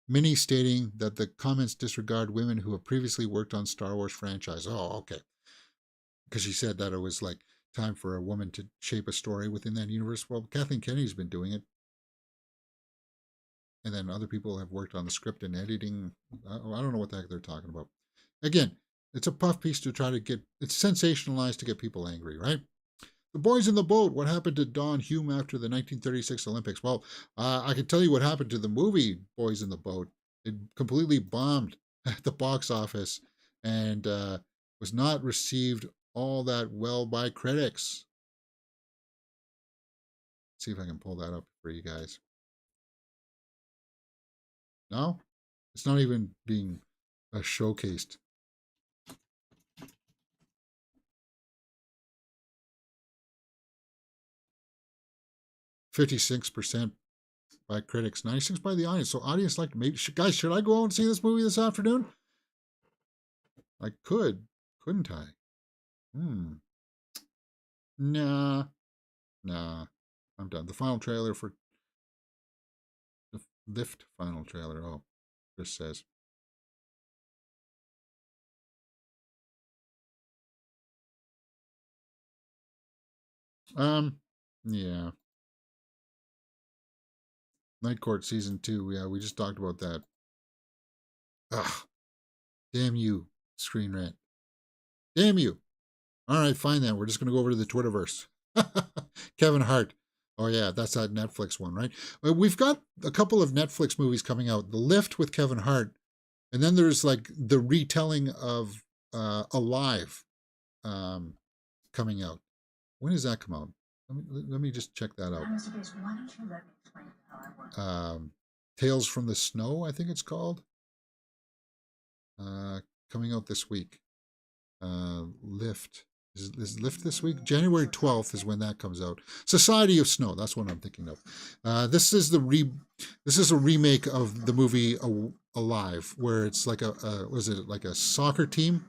Minnie stating that the comments disregard women who have previously worked on Star Wars franchise. Oh, okay. Because she said that it was like time for a woman to shape a story within that universe. Well, Kathleen Kennedy's been doing it. And then other people have worked on the script and editing. I don't know what the heck they're talking about. Again, it's a puff piece to try to get, it's sensationalized to get people angry, right? The Boys in the Boat. What happened to Don Hume after the 1936 Olympics? Well, I can tell you what happened to the movie Boys in the Boat. It completely bombed at the box office and was not received all that well by critics. Let's see if I can pull that up for you guys. No, it's not even being showcased. "56% by critics, 96% by the audience." So audience like, maybe guys, should I go out and see this movie this afternoon? I could, couldn't I? Nah. I'm done. The final trailer for the Lift final trailer. Oh, Chris says. Yeah. Night Court season 2. Yeah, we just talked about that. Ugh. Damn you, Screen Rant. Damn you. All right, fine then. We're just going to go over to the Twitterverse. Kevin Hart. Oh, yeah, that's that Netflix one, right? We've got a couple of Netflix movies coming out. The Lift with Kevin Hart. And then there's like the retelling of Alive coming out. When does that come out? Let me just check that out. Tales from the Snow, I think it's called. Coming out this week. Lift. Is Lift this week? January 12th is when that comes out. Society of Snow. That's what I'm thinking of. This is a remake of the movie Alive, where it's like like a soccer team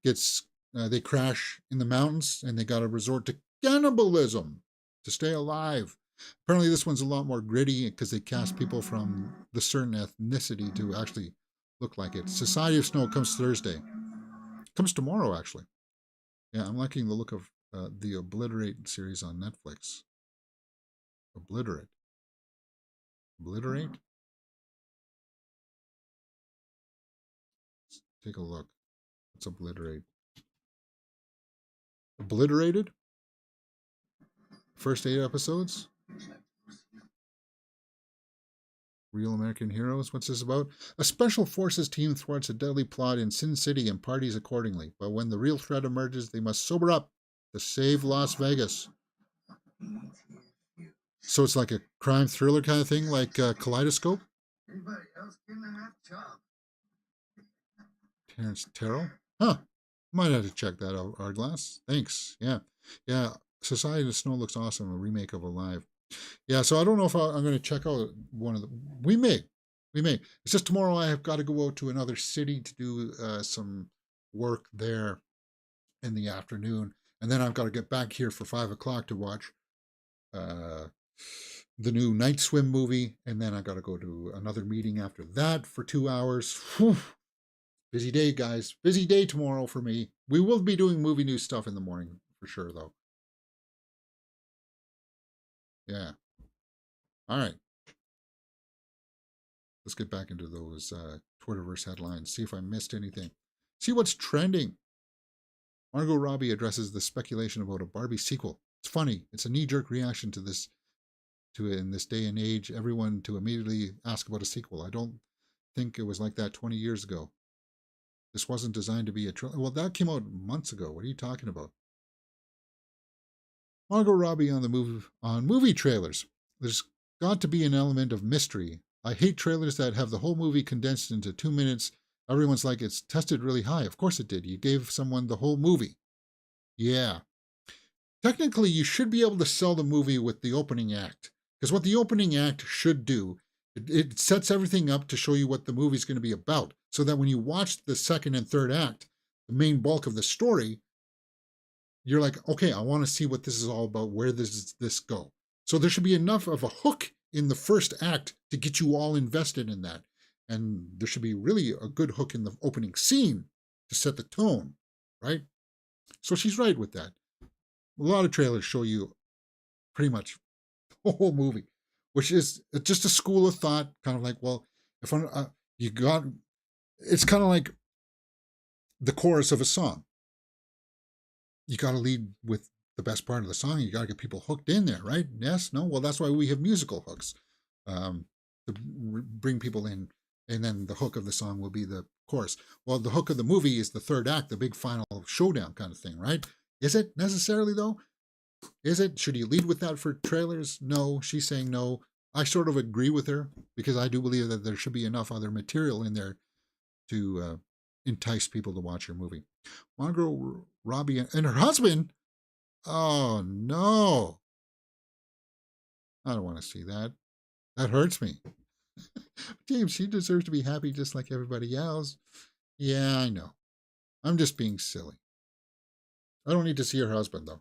gets they crash in the mountains and they got to resort to cannibalism to stay alive. Apparently, this one's a lot more gritty because they cast people from the certain ethnicity to actually look like it. Society of Snow comes Thursday. Comes tomorrow, actually. Yeah, I'm liking the look of the Obliterate series on Netflix. Obliterate. Obliterate? Let's take a look. Let's Obliterate. Obliterated? First 8 episodes? Real American Heroes? What's this about? A special forces team thwarts a deadly plot in Sin City and parties accordingly. But when the real threat emerges, they must sober up to save Las Vegas. So it's like a crime thriller kind of thing, like Kaleidoscope? Terrence Terrell? Huh. Might have to check that out, Hourglass. Thanks. Yeah. Society of Snow looks awesome. A remake of Alive. Yeah, so I don't know if I'm going to check out one of the. We may. It's just tomorrow I have got to go out to another city to do some work there in the afternoon, and then I've got to get back here for 5 o'clock to watch the new Night Swim movie, and then I got to go to another meeting after that for 2 hours. Whew. Busy day, guys. Busy day tomorrow for me. We will be doing movie news stuff in the morning for sure, though. Yeah. All right. Let's get back into those Twitterverse headlines. See if I missed anything. See what's trending. Margot Robbie addresses the speculation about a Barbie sequel. It's funny. It's a knee-jerk reaction to this. In this day and age, everyone to immediately ask about a sequel. I don't think it was like that 20 years ago. This wasn't designed to be a trilogy. Well, that came out months ago. What are you talking about? Margot Robbie on movie trailers. There's got to be an element of mystery. I hate trailers that have the whole movie condensed into 2 minutes. Everyone's like, it's tested really high. Of course it did. You gave someone the whole movie. Yeah. Technically, you should be able to sell the movie with the opening act. Because what the opening act should do, it sets everything up to show you what the movie's going to be about. So that when you watch the second and third act, the main bulk of the story, you're like, okay, I want to see what this is all about. Where does this go? So there should be enough of a hook in the first act to get you all invested in that. And there should be really a good hook in the opening scene to set the tone, right? So she's right with that. A lot of trailers show you pretty much the whole movie, which is just a school of thought, kind of like, well, if I'm, you got, it's kind of like the chorus of a song. You got to lead with the best part of the song. You got to get people hooked in there, right? Yes, no. Well, that's why we have musical hooks, to bring people in, and then the hook of the song will be the chorus. Well, the hook of the movie is the third act, the big final showdown kind of thing, right? Is it necessarily though? Is it? Should you lead with that for trailers? No. She's saying no. I sort of agree with her because I do believe that there should be enough other material in there to entice people to watch your movie. Margot Robbie and her husband. Oh no! I don't want to see that. That hurts me. James, she deserves to be happy just like everybody else. Yeah, I know. I'm just being silly. I don't need to see her husband though.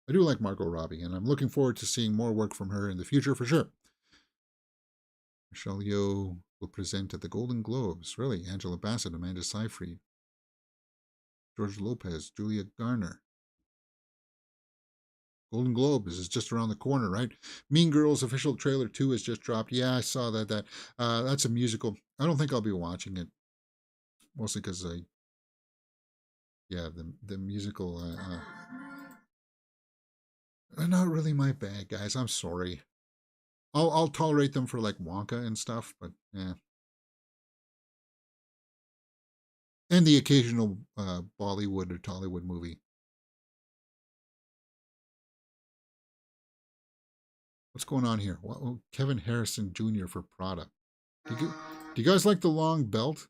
I do like Margot Robbie, and I'm looking forward to seeing more work from her in the future for sure. Michelle Yeoh will present at the Golden Globes. Really? Angela Bassett, Amanda Seyfried, George Lopez, Julia Garner. Golden Globes is just around the corner, right? Mean Girls official trailer 2 has just dropped. Yeah, I saw that. That's a musical. I don't think I'll be watching it, mostly because the musical. Not really my bag, guys. I'm sorry. I'll tolerate them for like Wonka and stuff, but yeah. And the occasional Bollywood or Tollywood movie. What's going on here? Kevin Harrison Jr. for Prada. Do you guys like the long belt?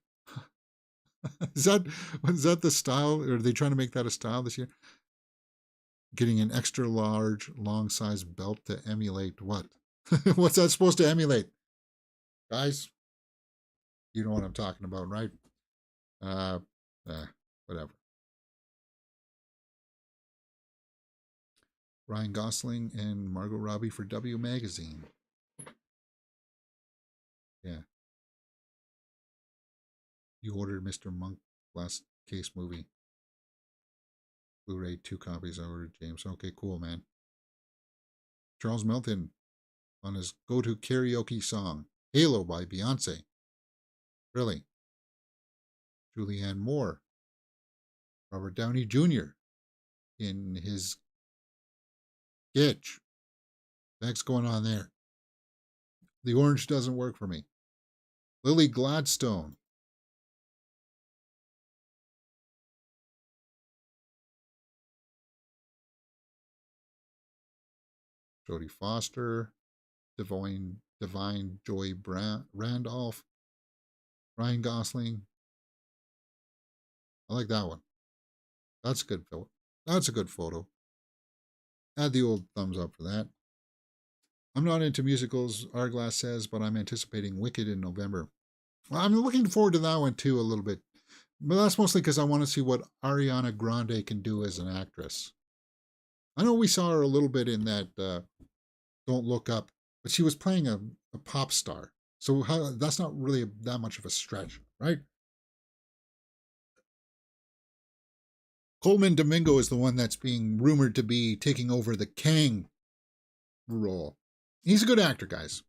is that the style? Or are they trying to make that a style this year? Getting an extra large, long size belt to emulate what? What's that supposed to emulate? Guys, you know what I'm talking about, right? Uh, Whatever. Ryan Gosling and Margot Robbie for W Magazine. Yeah. You ordered Mr. Monk last case movie. Blu-ray, 2 copies. I ordered James. Okay, cool, man. Charles Melton on his go-to karaoke song, Halo by Beyonce. Really? Julianne Moore. Robert Downey Jr. in his Gitch. What's going on there? The orange doesn't work for me. Lily Gladstone. Jodie Foster. Divine Joy Randolph. Ryan Gosling. I like that one. That's a good photo. That's a good photo. Add the old thumbs up for that. I'm not into musicals, Arglass says, but I'm anticipating Wicked in November. Well, I'm looking forward to that one too a little bit. But that's mostly because I want to see what Ariana Grande can do as an actress. I know we saw her a little bit in that Don't Look Up, but she was playing a pop star. So that's not really that much of a stretch, right? Coleman Domingo is the one that's being rumored to be taking over the Kang role. He's a good actor, guys.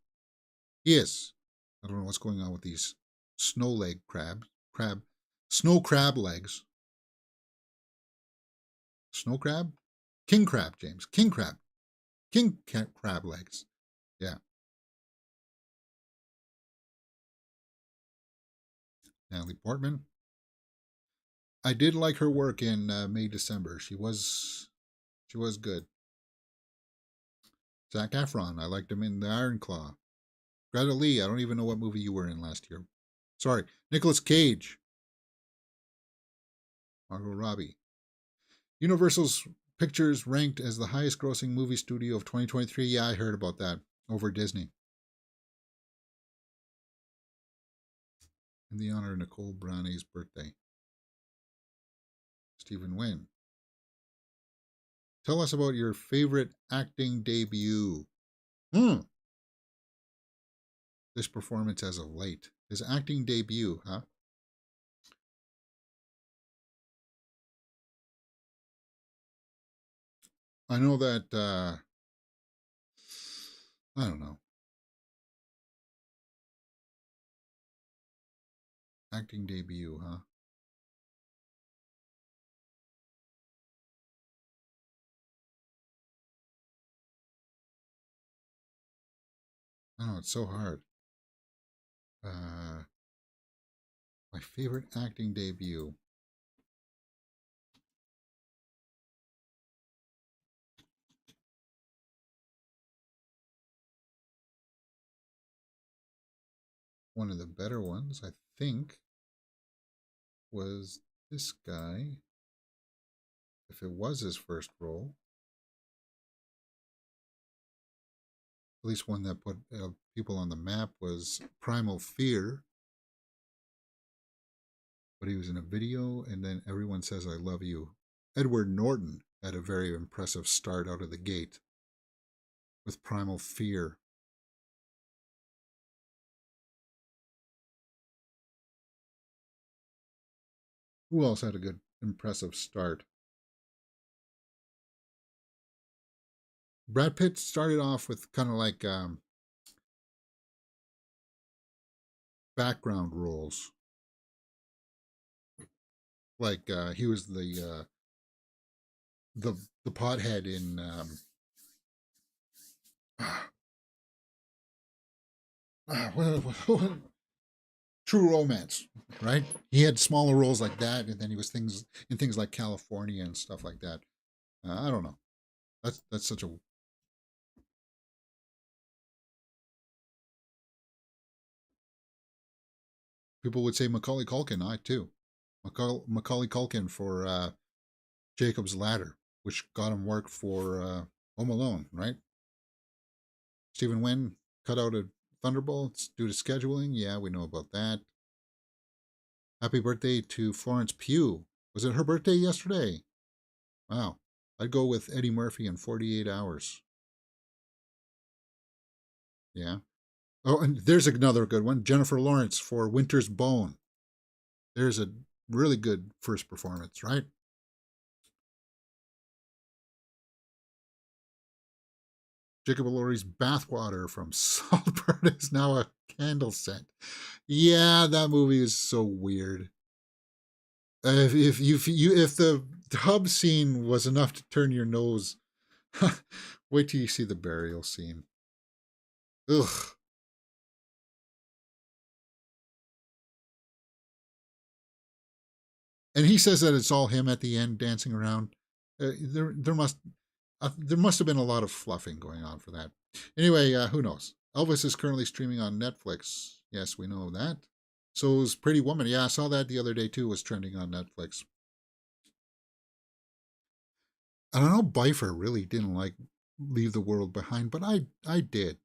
He is. I don't know what's going on with these snow crab legs. Snow crab? King crab, James. King crab legs. Yeah. Natalie Portman. I did like her work in May, December. She was good. Zac Efron. I liked him in The Iron Claw. Greta Lee. I don't even know what movie you were in last year. Sorry. Nicolas Cage. Margot Robbie. Universal's Pictures ranked as the highest grossing movie studio of 2023. Yeah, I heard about that over Disney. In the honor of Nicole Brownie's birthday. Stephen Wynn. Tell us about your favorite acting debut. this performance as of late. His acting debut, huh? I know that, I don't know. Acting debut, huh? I don't know, it's so hard. My favorite acting debut. One of the better ones, I think, was this guy. If it was his first role, at least one that put people on the map, was Primal Fear. But he was in a video, and then Everyone Says I Love You. Edward Norton had a very impressive start out of the gate with Primal Fear. Who else had a good, impressive start? Brad Pitt started off with kind of like background roles. Like he was the the pothead in True Romance, right? He had smaller roles like that, and then he was things like California and stuff like that. I don't know. That's such a people would say Macaulay Culkin. I too, Macaulay Culkin for Jacob's Ladder, which got him work for Home Alone, right? Stephen Wen cut out of Thunderbolts due to scheduling. Yeah, we know about that. Happy birthday to Florence Pugh. Was it her birthday yesterday? Wow. I'd go with Eddie Murphy in 48 hours. Yeah. Oh, and there's another good one. Jennifer Lawrence for Winter's Bone. There's a really good first performance, right? Jacob Elordi's bathwater from Saltburn is now a candle scent. Yeah, that movie is so weird. If the tub scene was enough to turn your nose, wait till you see the burial scene. Ugh. And he says that it's all him at the end dancing around. There must have been a lot of fluffing going on for that. Anyway, who knows? Elvis is currently streaming on Netflix. Yes, we know that. So is Pretty Woman. Yeah, I saw that the other day too. Was trending on Netflix. I don't know. Bifer really didn't like Leave the World Behind, but I did.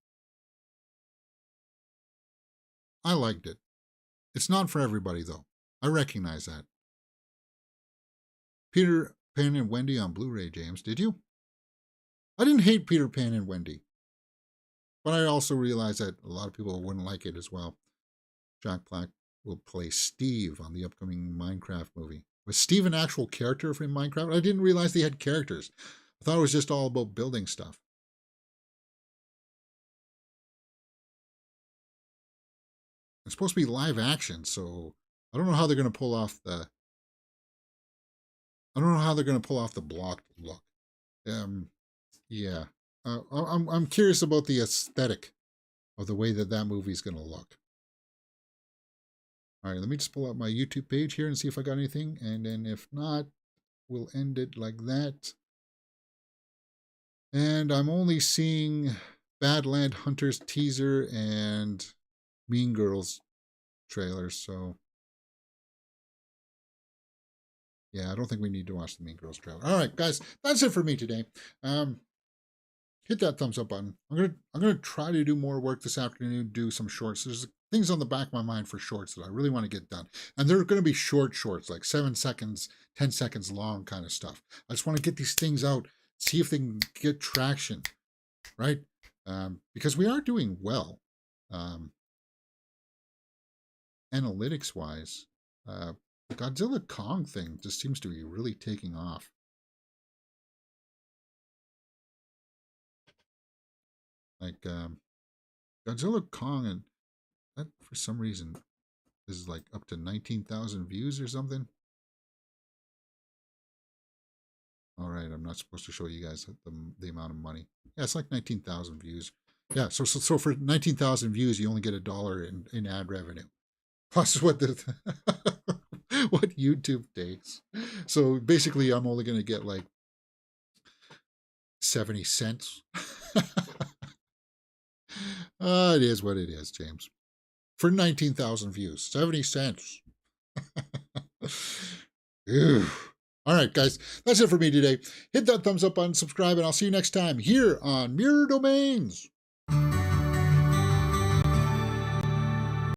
I liked it. It's not for everybody though. I recognize that. Peter Pan and Wendy on Blu-ray, James. Did you? I didn't hate Peter Pan and Wendy, but I also realized that a lot of people wouldn't like it as well. Jack Black will play Steve on the upcoming Minecraft movie. Was Steve an actual character from Minecraft? I didn't realize they had characters. I thought it was just all about building stuff. It's supposed to be live action, so I don't know how they're going to pull off the. I don't know how they're going to pull off the blocked look. Yeah. I'm curious about the aesthetic of the way that movie is going to look. All right, let me just pull up my YouTube page here and see if I got anything. And then if not, we'll end it like that. And I'm only seeing Badland Hunters teaser and Mean Girls trailers. So, yeah, I don't think we need to watch the Mean Girls trailer. All right, guys, that's it for me today. Hit that thumbs up button. I'm gonna try to do more work this afternoon. Do some shorts. There's things on the back of my mind for shorts that I really want to get done, and they're going to be shorts, like 7 seconds, 10 seconds long, kind of stuff. I just want to get these things out, see if they can get traction, right? Because we are doing well. analytics wise, the Godzilla Kong thing just seems to be really taking off. Like Godzilla Kong, and that for some reason is like up to 19,000 views or something. All right, I'm not supposed to show you guys the amount of money. Yeah, it's like 19,000 views. Yeah, so for 19,000 views, you only get $1 in ad revenue, plus what the what YouTube takes. So basically, I'm only going to get like 70 cents. It is what it is, James. For 19,000 views, 70 cents. Ew. All right, guys, that's it for me today. Hit that thumbs up button, subscribe, and I'll see you next time here on Mirror Domains.